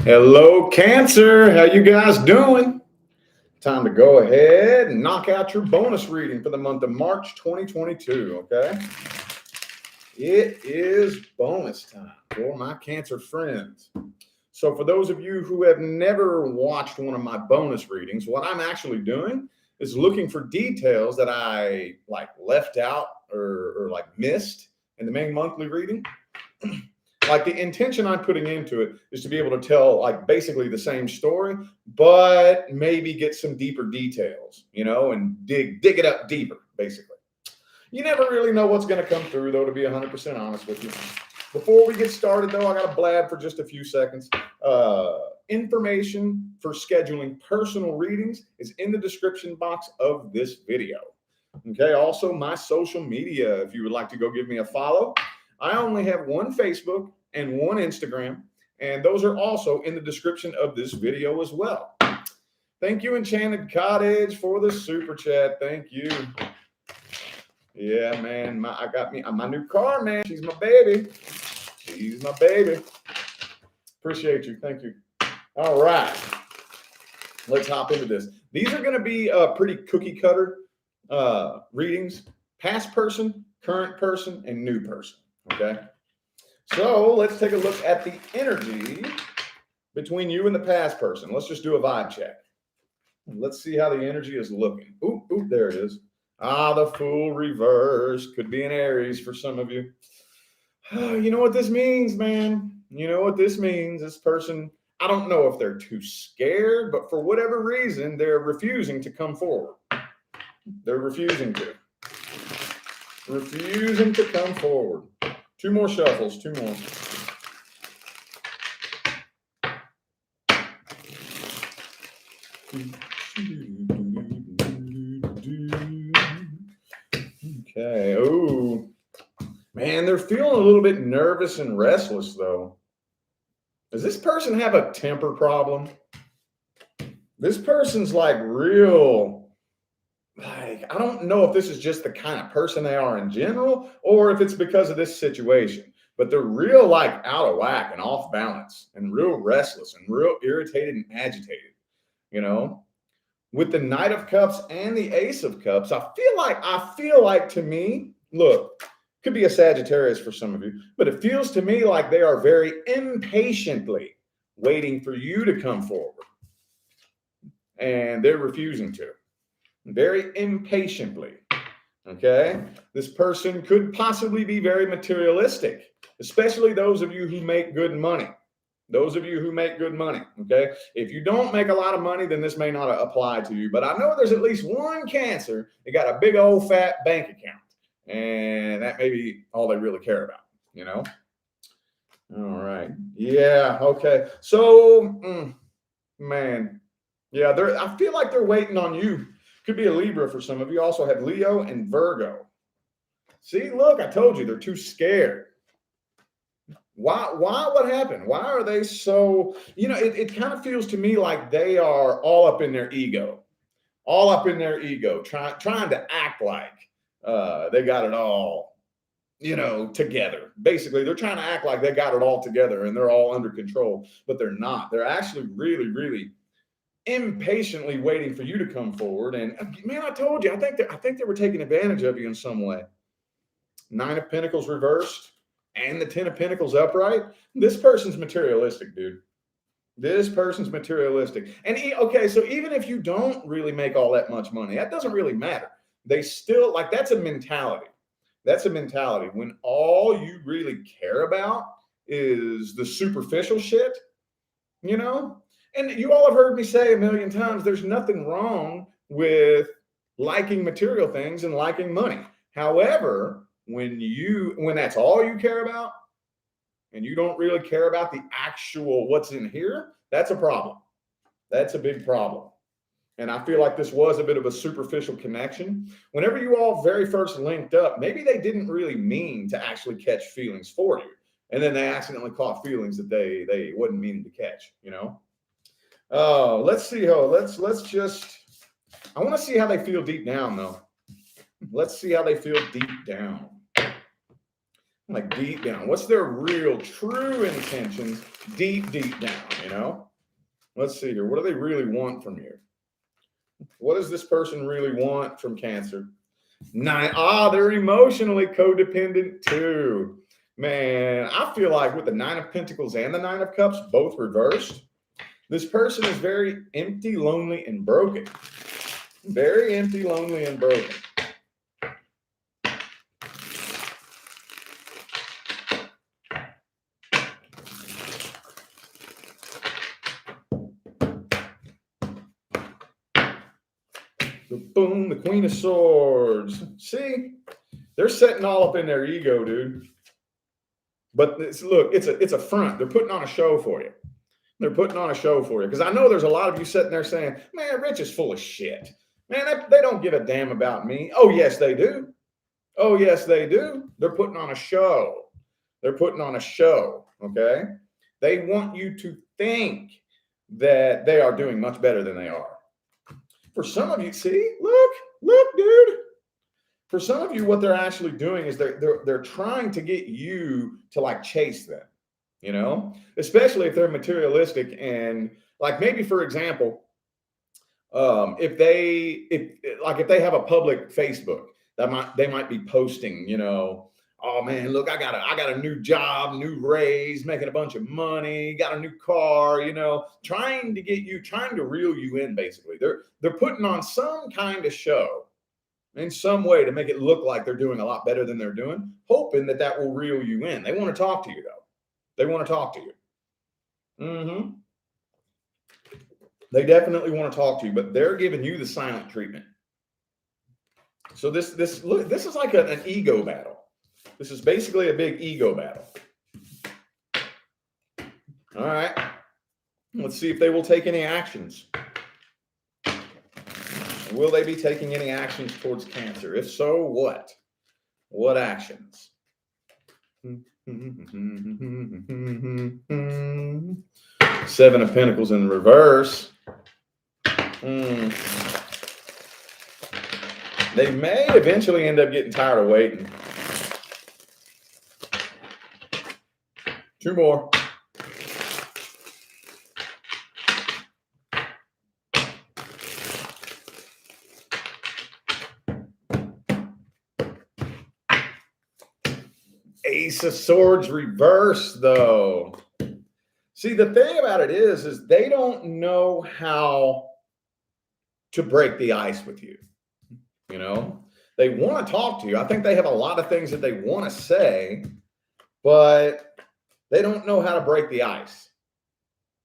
Hello, Cancer. How you guys doing? Time to go ahead and knock out your bonus reading for the month of March 2022, okay? It is bonus time for my Cancer friends. So for those of you who have never watched one of my bonus readings, what I'm actually doing is looking for details that I left out or missed in the main monthly reading. Like the intention I'm putting into it is to be able to tell basically the same story, but maybe get some deeper details, and dig it up deeper, basically. You never really know what's going to come through, though, to be 100% honest with you. Before we get started, though, I got to blab for just a few seconds. Information for scheduling personal readings is in the description box of this video. Okay, also my social media, if you would like to go give me a follow. I only have one Facebook and one Instagram, and those are also in the description of this video as well. Thank you, Enchanted Cottage, for the super chat. Thank you. Yeah, man, I got my new car, man. She's my baby. She's my baby. Appreciate you. Thank you. All right. Let's hop into this. These are going to be pretty cookie cutter readings. Past person, current person, and new person. Okay. So let's take a look at the energy between you and the past person. Let's just do a vibe check. Let's see how the energy is looking. Oop, there it is. The Fool reverse. Could be an Aries for some of you. You know what this means, man? You know what this means? This person, I don't know if they're too scared, but for whatever reason, they're refusing to come forward. They're refusing to. Refusing to come forward. Two more shuffles, two more. Okay. Oh, man, they're feeling a little bit nervous and restless, though. Does this person have a temper problem? This person's real. I don't know if this is just the kind of person they are in general or if it's because of this situation, but they're real out of whack and off balance and real restless and real irritated and agitated, with the Knight of Cups and the Ace of Cups. I feel like to me, look, could be a Sagittarius for some of you, but it feels to me like they are very impatiently waiting for you to come forward, and they're refusing to. Very impatiently. Okay. This person could possibly be very materialistic, especially those of you who make good money. Those of you who make good money. Okay. If you don't make a lot of money, then this may not apply to you. But I know there's at least one Cancer that got a big old fat bank account. And that may be all they really care about, All right. Yeah. Okay. So, man. Yeah. I feel like they're waiting on you. Could be a Libra for some of you. Also have Leo and Virgo. See, look, I told you they're too scared. Why? What happened? Why are they so, it kind of feels to me like they are all up in their ego, trying to act like they got it all, together. Basically, they're trying to act like they got it all together and they're all under control, but they're not. They're actually really, really impatiently waiting for you to come forward. And man, I told you, I think they were taking advantage of you in some way. Nine of Pentacles reversed and the 10 of Pentacles upright. This person's materialistic, dude. This person's materialistic. And so even if you don't really make all that much money, that doesn't really matter. They still that's a mentality. That's a mentality when all you really care about is the superficial shit, And you all have heard me say a million times, there's nothing wrong with liking material things and liking money. However, when that's all you care about and you don't really care about the actual what's in here, that's a problem. That's a big problem. And I feel like this was a bit of a superficial connection. Whenever you all very first linked up, maybe they didn't really mean to actually catch feelings for you. And then they accidentally caught feelings that they wasn't meaning to catch, Oh, let's see. I want to see how they feel deep down, though. Let's see how they feel deep down. Like deep down. What's their real, true intentions deep, deep down, you know? Let's see here. What do they really want from you? What does this person really want from Cancer? They're emotionally codependent too. Man, I feel like with the Nine of Pentacles and the Nine of Cups both reversed, this person is very empty, lonely, and broken. Very empty, lonely, and broken. Boom, the Queen of Swords. See, they're setting all up in their ego, dude. But look, it's a front. They're putting on a show for you. They're putting on a show for you. Because I know there's a lot of you sitting there saying, man, Rich is full of shit. Man, they don't give a damn about me. Oh, yes, they do. Oh, yes, they do. They're putting on a show. They're putting on a show, okay? They want you to think that they are doing much better than they are. For some of you, see, look, dude. For some of you, what they're actually doing is they're trying to get you to like chase them, you know, especially if they're materialistic and like maybe for example, if they have a public Facebook, they might be posting, you know, oh man, look, I got a new job, new raise, making a bunch of money, got a new car, you know, trying to reel you in. Basically, they're putting on some kind of show in some way to make it look like they're doing a lot better than they're doing, hoping that will reel you in. They want to talk to you though. They want to talk to you. They definitely want to talk to you, but they're giving you the silent treatment. So this is like an ego battle. This is basically a big ego battle. All right. Let's see if they will take any actions. Will they be taking any actions towards Cancer? If so, what? What actions? Seven of Pentacles in reverse. They may eventually end up getting tired of waiting. Two more. Ace of Swords reverse, though. See, the thing about it is they don't know how to break the ice with you. You know, they want to talk to you. I think they have a lot of things that they want to say, but they don't know how to break the ice.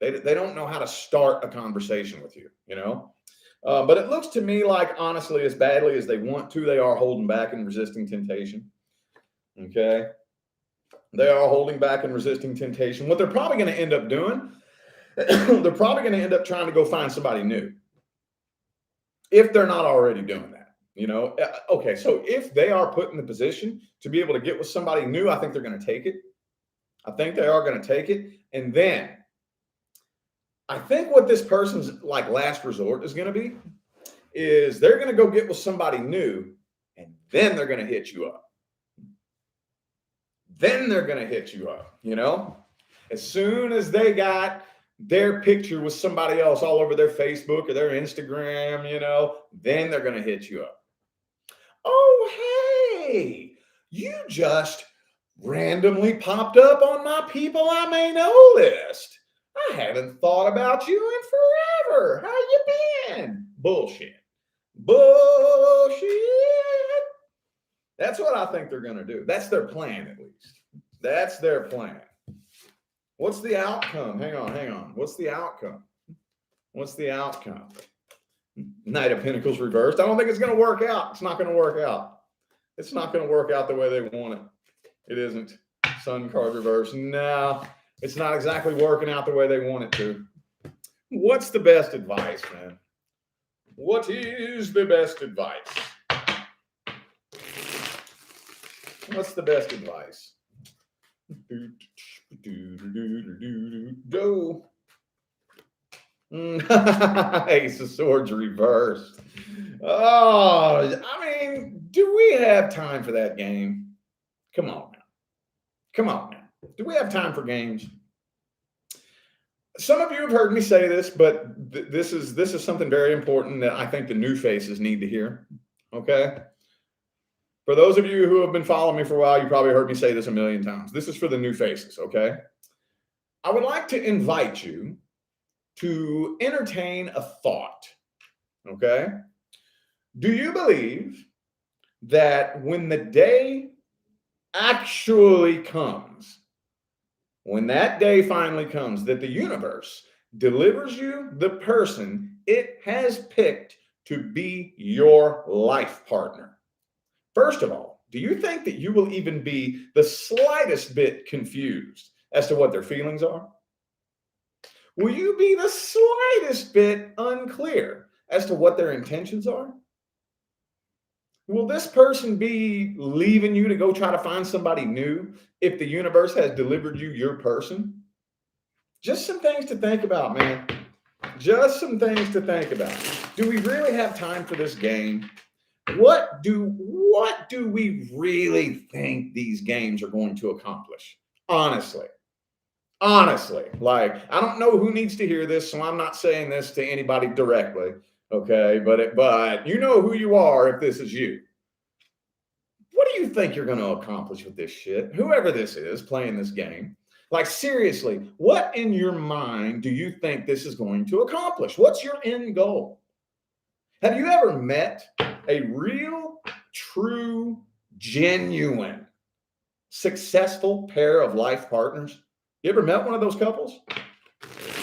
They don't know how to start a conversation with you, you know. But it looks to me like, honestly, as badly as they want to, they are holding back and resisting temptation. Okay. They are holding back and resisting temptation. What they're probably going to end up doing, they're probably going to end up trying to go find somebody new. If they're not already doing that, you know. Okay, so if they are put in the position to be able to get with somebody new, I think they're going to take it. I think they are going to take it. And then I think what this person's like last resort is going to be is they're going to go get with somebody new and then they're going to hit you up. Then they're going to hit you up, you know, as soon as they got their picture with somebody else all over their Facebook or their Instagram, you know, then they're going to hit you up. Oh, hey, you just randomly popped up on my people I may know list. I haven't thought about you in forever. How you been? Bullshit. That's what I think they're going to do. That's their plan, at least. That's their plan. What's the outcome? Hang on. What's the outcome? Knight of Pentacles reversed. I don't think it's going to work out. It's not going to work out. It's not going to work out the way they want it. It isn't. Sun card reversed. No, it's not exactly working out the way they want it to. What's the best advice, man? What is the best advice? What's the best advice? Go. Ace of Swords reversed. Oh, I mean, do we have time for that game? Come on now. Come on now. Do we have time for games? Some of you have heard me say this, but this is something very important that I think the new faces need to hear. Okay. For those of you who have been following me for a while, you probably heard me say this a million times. This is for the new faces. Okay. I would like to invite you to entertain a thought. Okay. Do you believe that when the day actually comes, when that day finally comes, that the universe delivers you the person it has picked to be your life partner? First of all, do you think that you will even be the slightest bit confused as to what their feelings are? Will you be the slightest bit unclear as to what their intentions are? Will this person be leaving you to go try to find somebody new if the universe has delivered you your person? Just some things to think about, man. Just some things to think about. Do we really have time for this game? What do we really think these games are going to accomplish? Honestly, like I don't know who needs to hear this, so I'm not saying this to anybody directly. Okay, but you know who you are if this is you. What do you think you're going to accomplish with this shit? Whoever this is playing this game. Like, seriously, what in your mind do you think this is going to accomplish? What's your end goal? Have you ever met a real, true, genuine, successful pair of life partners? You ever met one of those couples?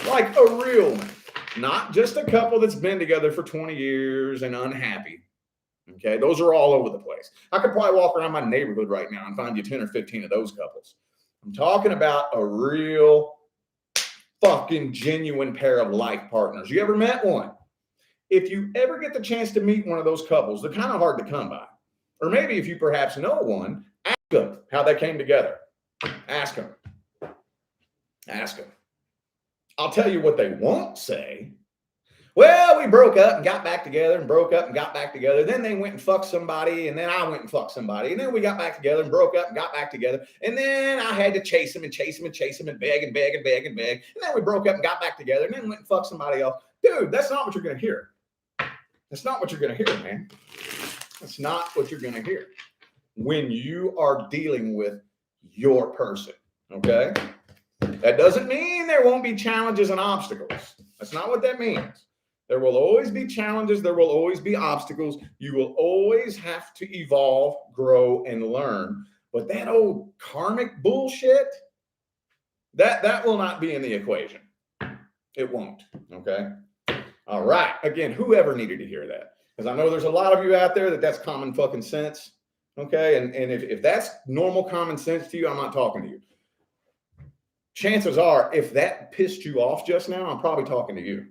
Like a real one. Not just a couple that's been together for 20 years and unhappy. Okay, those are all over the place. I could probably walk around my neighborhood right now and find you 10 or 15 of those couples. I'm talking about a real fucking genuine pair of life partners. You ever met one? If you ever get the chance to meet one of those couples, they're kind of hard to come by. Or maybe if you perhaps know one, ask them how they came together. Ask them. Ask them. I'll tell you what they won't say. Well, we broke up and got back together and broke up and got back together. Then they went and fucked somebody. And then I went and fucked somebody. And then we got back together and broke up and got back together. And then I had to chase him and chase him and chase him and beg and beg and beg and beg. And then we broke up and got back together and then went and fucked somebody else. Dude, that's not what you're going to hear. That's not what you're going to hear, man. That's not what you're going to hear when you are dealing with your person. Okay? That doesn't mean there won't be challenges and obstacles. That's not what that means. There will always be challenges. There will always be obstacles. You will always have to evolve, grow, and learn. But that old karmic bullshit, that will not be in the equation. It won't. Okay? All right. Again, whoever needed to hear that. Because I know there's a lot of you out there that's common fucking sense. Okay? And if that's normal common sense to you, I'm not talking to you. Chances are, if that pissed you off just now, I'm probably talking to you.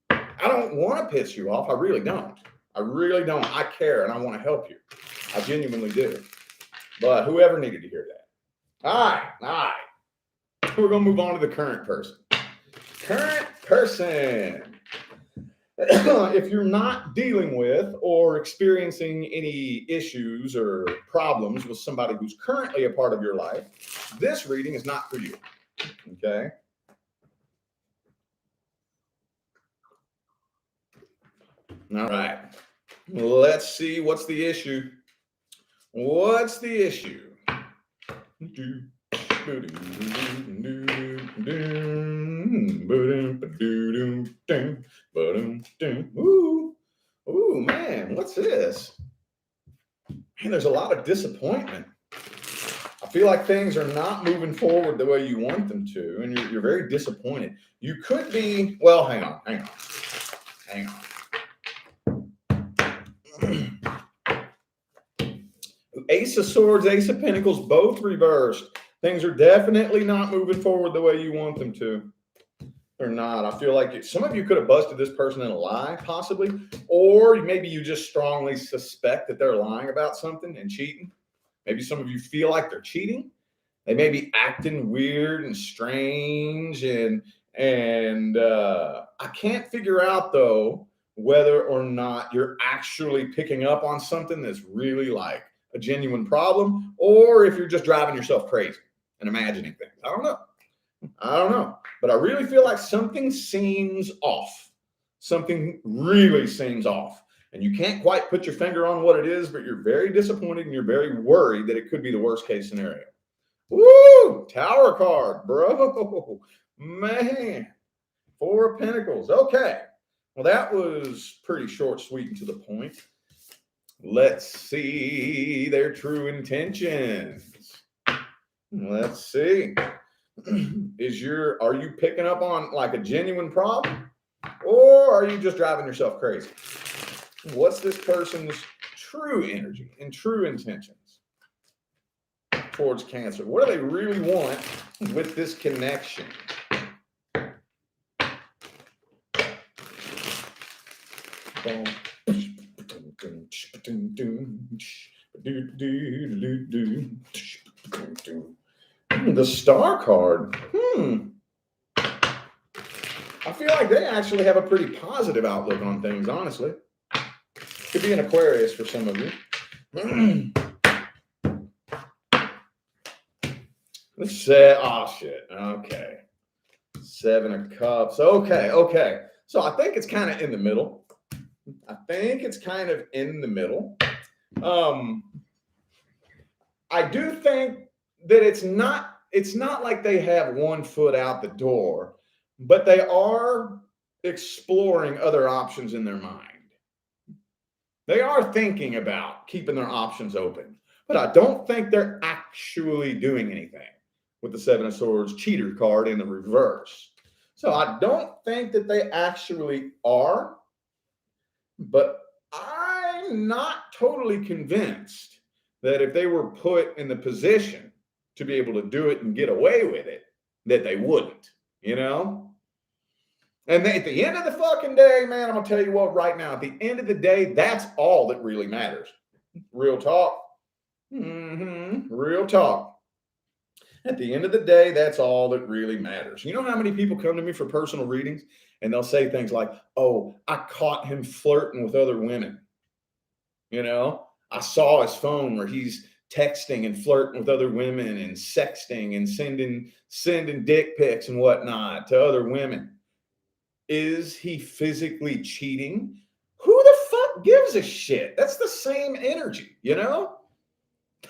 I don't want to piss you off. I really don't. I really don't. I care and I want to help you. I genuinely do. But whoever needed to hear that. All right. We're going to move on to the current person. Current person. If you're not dealing with or experiencing any issues or problems with somebody who's currently a part of your life, this reading is not for you. Okay? All right. Let's see what's the issue. What's the issue? Ooh, man, what's this? Man, there's a lot of disappointment. I feel like things are not moving forward the way you want them to, and you're very disappointed. You could be, well, hang on. Ace of Swords, Ace of Pentacles, both reversed. Things are definitely not moving forward the way you want them to. They're not. I feel like some of you could have busted this person in a lie, possibly, or maybe you just strongly suspect that they're lying about something and cheating. Maybe some of you feel like they're cheating. They may be acting weird and strange, and I can't figure out though whether or not you're actually picking up on something that's really like a genuine problem, or if you're just driving yourself crazy. and imagining things. I don't know. I don't know. But I really feel like something seems off. Something really seems off. And you can't quite put your finger on what it is, but you're very disappointed and you're very worried that it could be the worst case scenario. Woo! Tower card, bro. Man. Four of Pentacles. Okay. Well, that was pretty short, sweet, and to the point. Let's see their true intentions. Let's see. Are you picking up on like a genuine problem, or are you just driving yourself crazy? What's this person's true energy and true intentions towards Cancer? What do they really want with this connection? The Star card. I feel like they actually have a pretty positive outlook on things, honestly. Could be an Aquarius for some of you. Let's say, oh shit. Okay. Seven of Cups. Okay. So I think it's kind of in the middle. I do think that it's not like they have one foot out the door, but they are exploring other options in their mind. They are thinking about keeping their options open, but I don't think they're actually doing anything with the Seven of Swords cheater card in the reverse. So I don't think that they actually are, but I'm not totally convinced that if they were put in the position to be able to do it and get away with it, that they wouldn't, you know? And at the end of the fucking day, man, I'm going to tell you what right now, at the end of the day, that's all that really matters. Real talk. Real talk. At the end of the day, that's all that really matters. You know how many people come to me for personal readings and they'll say things like, oh, I caught him flirting with other women. You know, I saw his phone where he's texting and flirting with other women and sexting and sending dick pics and whatnot to other women. Is he physically cheating? Who the fuck gives a shit? That's the same energy, you know?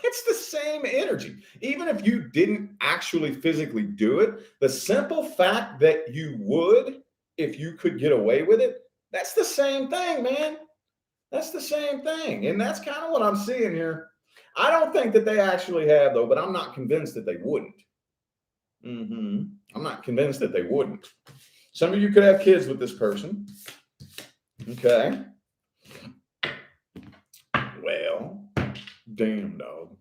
It's the same energy. Even if you didn't actually physically do it, the simple fact that you would, if you could get away with it, that's the same thing, man. That's the same thing. And that's kind of what I'm seeing here. I don't think that they actually have, though, but I'm not convinced that they wouldn't. I'm not convinced that they wouldn't. Some of you could have kids with this person. Okay. Well, damn, dog.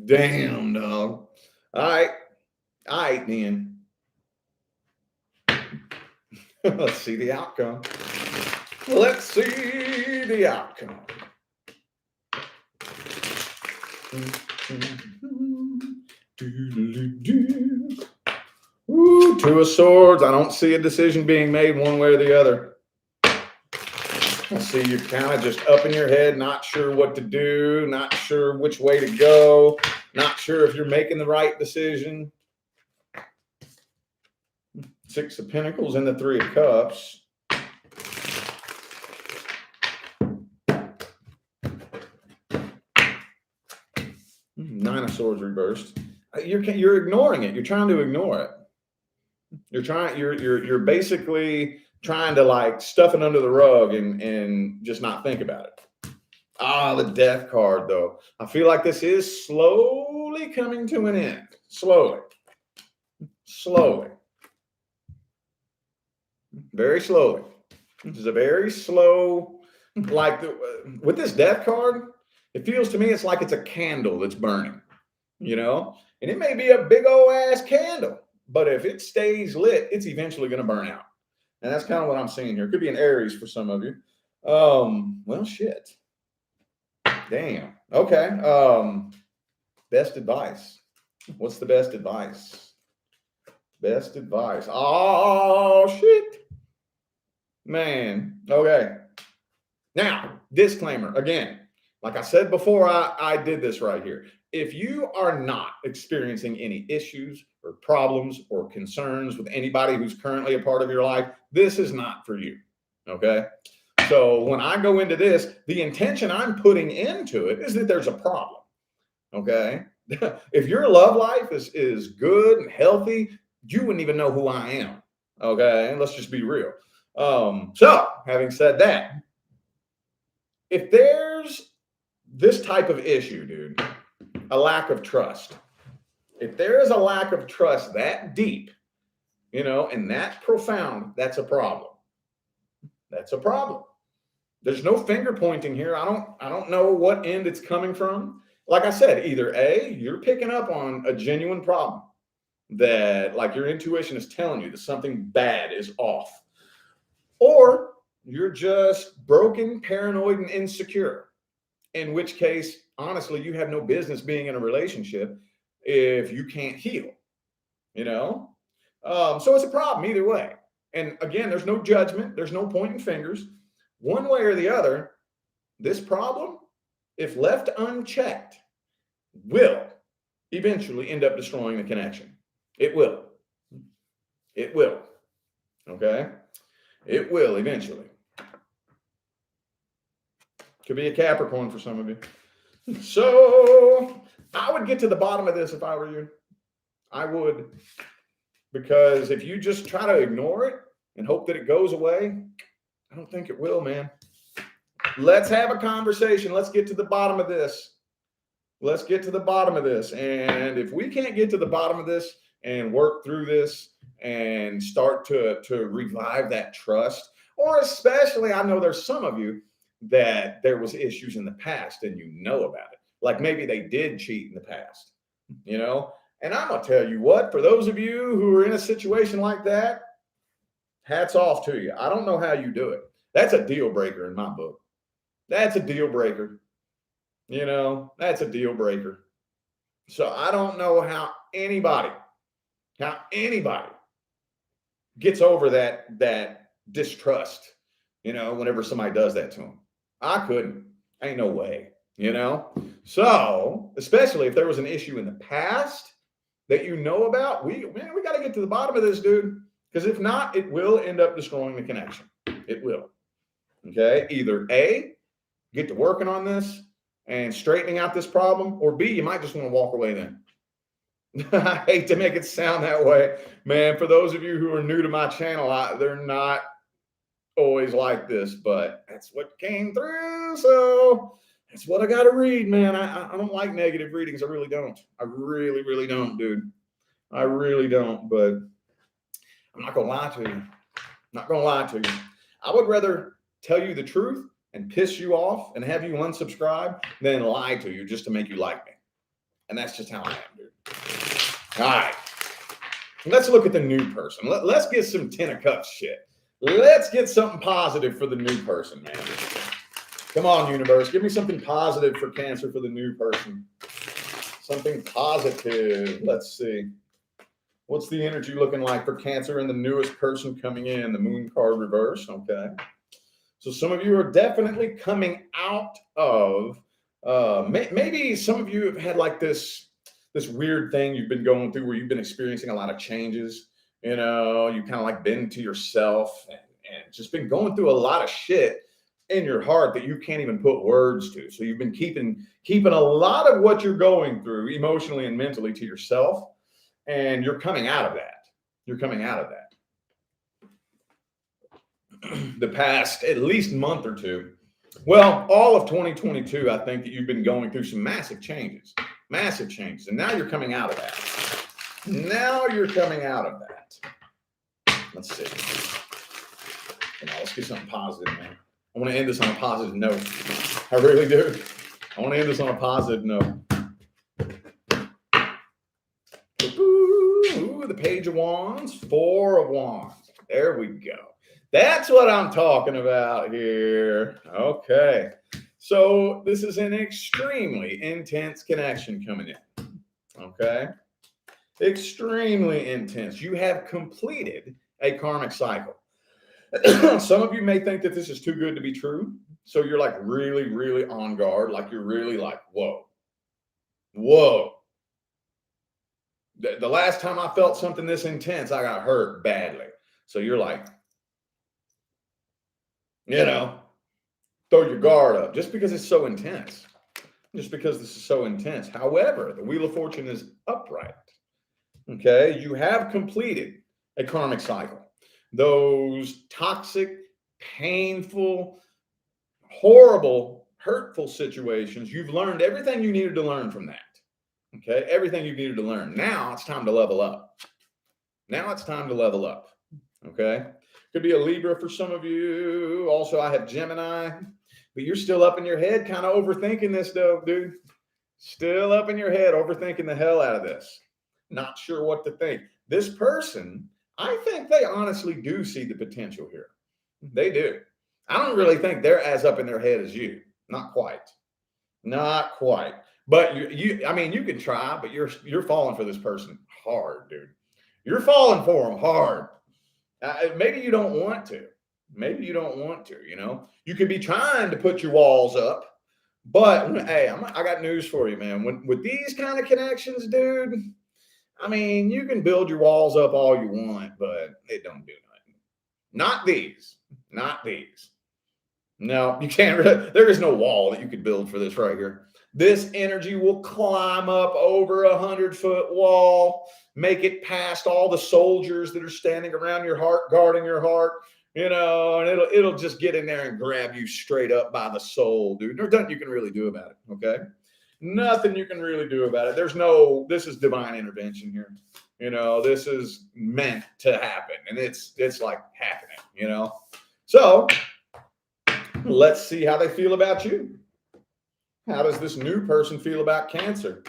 Damn, dog. All right, then. Let's see the outcome. Let's see the outcome. Ooh, Two of Swords. I don't see a decision being made one way or the other. I see you're kind of just up in your head, not sure what to do, not sure which way to go, not sure if you're making the right decision. Six of Pentacles and the Three of Cups. Nine of Swords reversed. You're ignoring it. You're trying to ignore it. You're basically trying to like stuff it under the rug and just not think about it. The Death card though. I feel like this is slowly coming to an end. Slowly. Very slowly. This is a very slow, like with this Death card, it feels to me it's like it's a candle that's burning, you know? And it may be a big old ass candle, but if it stays lit, it's eventually going to burn out. And that's kind of what I'm seeing here. It could be an Aries for some of you. Well, shit. Damn. Okay. Best advice. What's the best advice? Best advice. Oh, shit. Man. Okay. Now, disclaimer again. Like I said before, I did this right here. if you are not experiencing any issues or problems or concerns with anybody who's currently a part of your life, this is not for you. Okay. So when I go into this, the intention I'm putting into it is that there's a problem. Okay. If your love life is good and healthy, you wouldn't even know who I am. Okay. Let's just be real. So having said that, if there's this type of issue, dude, a lack of trust, if there is a lack of trust that deep, and that profound, that's a problem. That's a problem. There's no finger pointing here. I don't know what end it's coming from. Like I said, either A, you're picking up on a genuine problem that like your intuition is telling you that something bad is off, or you're just broken, paranoid, and insecure, in which case, honestly, you have no business being in a relationship if you can't heal, So it's a problem either way. And again, there's no judgment. There's no pointing fingers. One way or the other, this problem, if left unchecked, will eventually end up destroying the connection. It will. It will. Okay? It will eventually. Could be a Capricorn for some of you. So I would get to the bottom of this if I were you. I would. Because if you just try to ignore it and hope that it goes away, I don't think it will, man. Let's have a conversation. Let's get to the bottom of this. Let's get to the bottom of this. And if we can't get to the bottom of this and work through this and start to revive that trust, or especially, I know there's some of you that there was issues in the past and you know about it. Like maybe they did cheat in the past, And I'm going to tell you what, for those of you who are in a situation like that, hats off to you. I don't know how you do it. That's a deal breaker in my book. That's a deal breaker. That's a deal breaker. So I don't know how anybody gets over that distrust, whenever somebody does that to them. I couldn't. Ain't no way, So, especially if there was an issue in the past that about, we got to get to the bottom of this, dude. Because if not, it will end up destroying the connection. It will. Okay? Either A, get to working on this and straightening out this problem, or B, you might just want to walk away then. I hate to make it sound that way, man. For those of you who are new to my channel, they're not always like this, but that's what came through. So that's what I got to read, man. I don't like negative readings. I really don't. I really, really don't, dude. I really don't, but I'm not going to lie to you. Not going to lie to you. I would rather tell you the truth and piss you off and have you unsubscribe than lie to you just to make you like me. And that's just how I am, dude. All right. Let's look at the new person. Let's get some Ten of Cups shit. Let's get something positive for the new person, man. Come on, universe. Give me something positive for Cancer for the new person. Something positive. Let's see. What's the energy looking like for Cancer and the newest person coming in? The Moon card reverse. Okay. So some of you are definitely coming out of, maybe some of you have had like this weird thing you've been going through where you've been experiencing a lot of changes. You kind of like been to yourself and just been going through a lot of shit in your heart that you can't even put words to. So you've been keeping a lot of what you're going through emotionally and mentally to yourself. And you're coming out of that. You're coming out of that. The past at least month or two. Well, all of 2022, I think that you've been going through some massive changes. Massive changes. And now you're coming out of that. Now you're coming out of that. Let's see. Let's get something positive, man. I want to end this on a positive note. I really do. I want to end this on a positive note. Ooh, the Page of Wands, Four of Wands. There we go. That's what I'm talking about here. Okay. So this is an extremely intense connection coming in. Okay. Extremely intense. You have completed a karmic cycle. Some of you may think that this is too good to be true. So you're like really, really on guard. Like you're really like, whoa. Whoa. The last time I felt something this intense, I got hurt badly. So you're like, you know, throw your guard up just because it's so intense. Just because this is so intense. However, the Wheel of Fortune is upright. Okay. You have completed a karmic cycle. Those toxic, painful, horrible, hurtful situations, you've learned everything you needed to learn from that. Okay. Everything you needed to learn. Now it's time to level up. Now it's time to level up. Okay. Could be a Libra for some of you. Also, I have Gemini, but you're still up in your head, kind of overthinking this, though, dude. Still up in your head, overthinking the hell out of this. Not sure what to think. This person, I think they honestly do see the potential here. They do. I don't really think they're as up in their head as you. Not quite. Not quite. But I mean, you can try, but you're falling for this person hard, dude. You're falling for them hard. Maybe you don't want to. Maybe you don't want to. You could be trying to put your walls up, but hey, I got news for you, man. With these kind of connections, dude, I mean, you can build your walls up all you want, but it don't do nothing. Not these. Not these. No, you can't. There is no wall that you could build for this right here. This energy will climb up over 100-foot wall, make it past all the soldiers that are standing around your heart, guarding your heart, and it'll just get in there and grab you straight up by the soul, dude. There's nothing you can really do about it, okay? Nothing you can really do about it. This is divine intervention here. This is meant to happen, and it's like happening, So let's see how they feel about you. How does this new person feel about Cancer?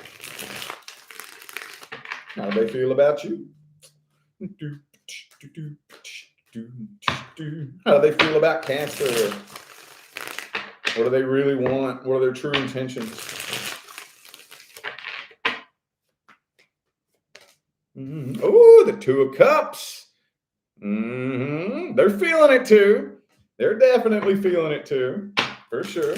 How do they feel about you? How do they feel about Cancer? What do they really want? What are their true intentions? Oh, the Two of Cups. They're feeling it too. They're definitely feeling it too, for sure.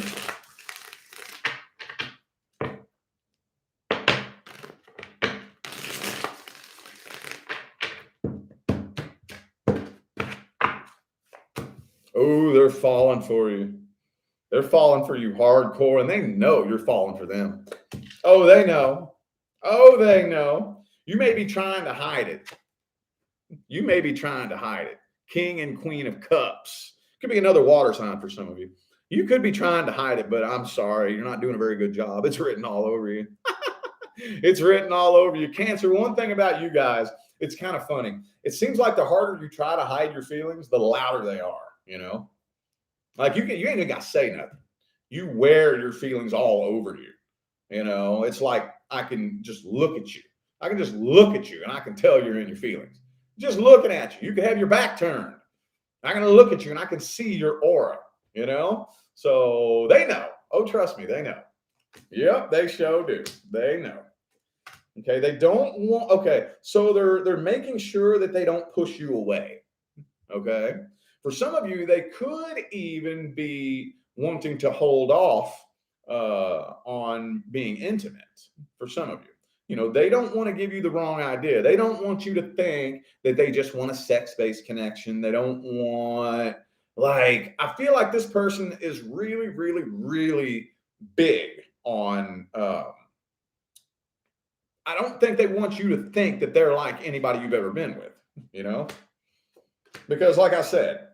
Oh, they're falling for you. They're falling for you hardcore, and they know you're falling for them. Oh, they know. Oh, they know. You may be trying to hide it. You may be trying to hide it. King and Queen of Cups. Could be another water sign for some of you. You could be trying to hide it, but I'm sorry. You're not doing a very good job. It's written all over you. It's written all over you. Cancer, one thing about you guys, it's kind of funny. It seems like the harder you try to hide your feelings, the louder they are, Like you ain't even got to say nothing. You wear your feelings all over you. It's like I can just look at you. I can just look at you and I can tell you're in your feelings. Just looking at you. You can have your back turned. I'm going to look at you and I can see your aura, So they know. Oh, trust me, they know. Yep, they sure do. They know. Okay, they don't want, okay, so they're making sure that they don't push you away. Okay. For some of you, they could even be wanting to hold off on being intimate for some of you. They don't want to give you the wrong idea. They don't want you to think that they just want a sex-based connection. They don't want, I feel like this person is really, really, really big on, I don't think they want you to think that they're like anybody you've ever been with, because like I said,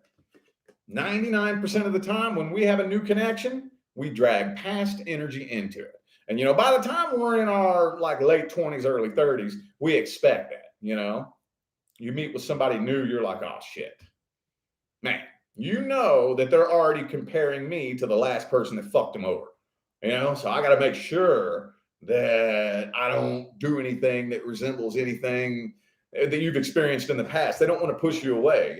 99% of the time when we have a new connection, we drag past energy into it. And, by the time we're in our late 20s, early 30s, we expect that, you meet with somebody new, you're like, oh shit, man, that they're already comparing me to the last person that fucked them over, so I got to make sure that I don't do anything that resembles anything that you've experienced in the past. They don't want to push you away,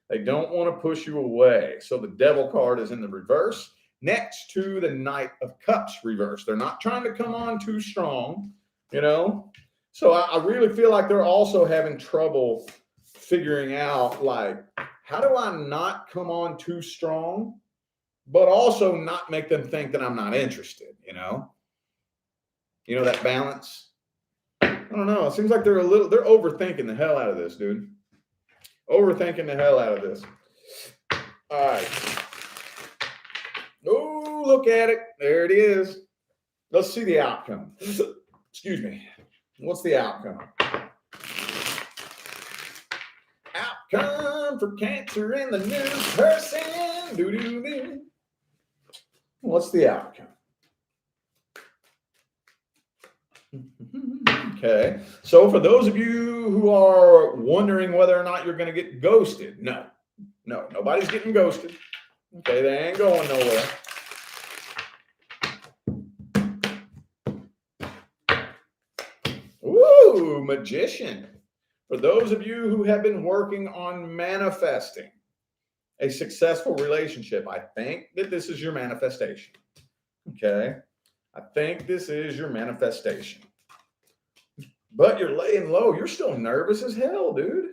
They don't want to push you away. So the Devil card is in the reverse next to the Knight of Cups reverse. They're not trying to come on too strong, So I really feel like they're also having trouble figuring out, how do I not come on too strong, but also not make them think that I'm not interested, You know, that balance. I don't know. It seems like they're overthinking the hell out of this, dude. Overthinking the hell out of this. All right. Oh, look at it. There it is. Let's see the outcome. Excuse me. What's the outcome? Outcome for Cancer in the new person. Doo-doo-doo. What's the outcome? Okay. So for those of you who are wondering whether or not you're going to get ghosted, no, nobody's getting ghosted. Okay. They ain't going nowhere. Ooh, Magician. For those of you who have been working on manifesting a successful relationship, I think that this is your manifestation. Okay. I think this is your manifestation. But you're laying low. You're still nervous as hell, dude.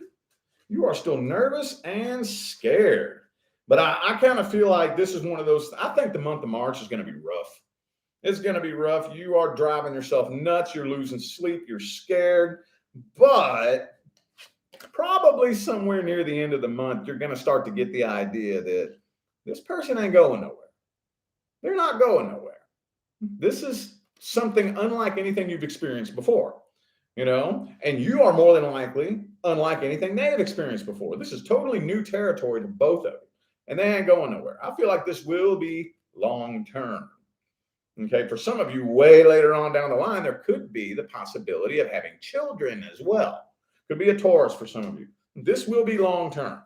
You are still nervous and scared. But I kind of feel like this is one of those. I think the month of March is going to be rough. It's going to be rough. You are driving yourself nuts. You're losing sleep. You're scared. But probably somewhere near the end of the month, you're going to start to get the idea that this person ain't going nowhere. They're not going nowhere. This is something unlike anything you've experienced before, you know, and you are more than likely unlike anything they have experienced before. This is totally new territory to both of you, and they ain't going nowhere. I feel like this will be long term. Okay, for some of you, way later on down the line, there could be the possibility of having children as well. Could be a Taurus for some of you. This will be long term.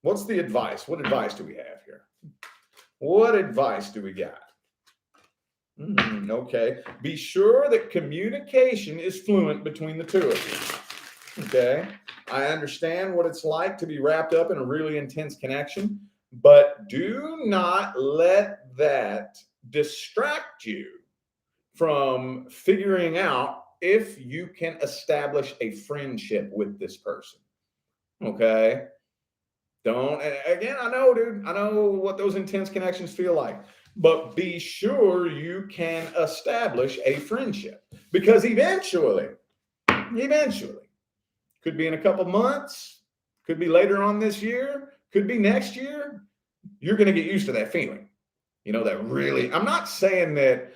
What's the advice? What advice do we have here? What advice do we got? Okay. Be sure that communication is fluent between the two of you. Okay. I understand what it's like to be wrapped up in a really intense connection, but do not let that distract you from figuring out if you can establish a friendship with this person. Okay. Don't, and again, I know, dude, I know what those intense connections feel like, but be sure you can establish a friendship, because eventually, could be in a couple months, could be later on this year, could be next year, you're going to get used to that feeling. You know, that really, I'm not saying that,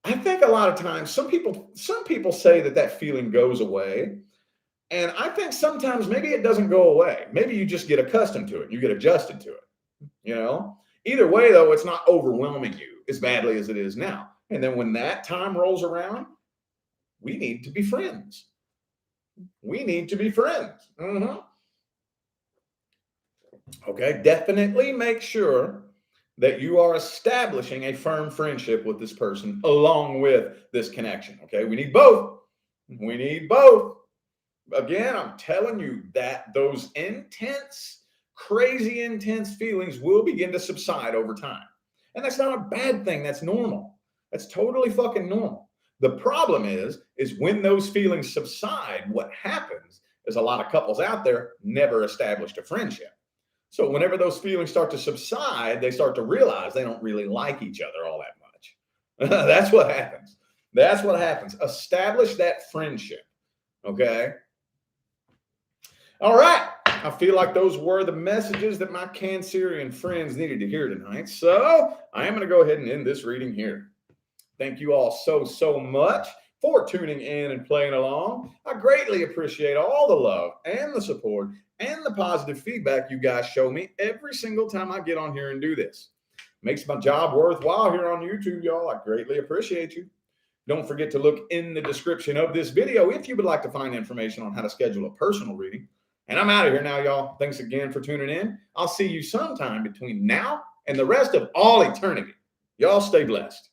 I think a lot of times some people say that feeling goes away. And I think sometimes maybe it doesn't go away. Maybe you just get accustomed to it. You get adjusted to it. You know, either way, though, it's not overwhelming you as badly as it is now. And then when that time rolls around, we need to be friends. We need to be friends. Okay. Definitely make sure that you are establishing a firm friendship with this person along with this connection. Okay. We need both. We need both. Again, I'm telling you that those intense, crazy intense feelings will begin to subside over time. And that's not a bad thing. That's normal. That's totally fucking normal. The problem is when those feelings subside, what happens is a lot of couples out there never established a friendship. So whenever those feelings start to subside, they start to realize they don't really like each other all that much. That's what happens. That's what happens. Establish that friendship. Okay. All right. I feel like those were the messages that my Cancerian friends needed to hear tonight. So I am going to go ahead and end this reading here. Thank you all so much for tuning in and playing along. I greatly appreciate all the love and the support and the positive feedback you guys show me every single time I get on here and do this. Makes my job worthwhile here on YouTube, y'all. I greatly appreciate you. Don't forget to look in the description of this video if you would like to find information on how to schedule a personal reading. And I'm out of here now, y'all. Thanks again for tuning in. I'll see you sometime between now and the rest of all eternity. Y'all stay blessed.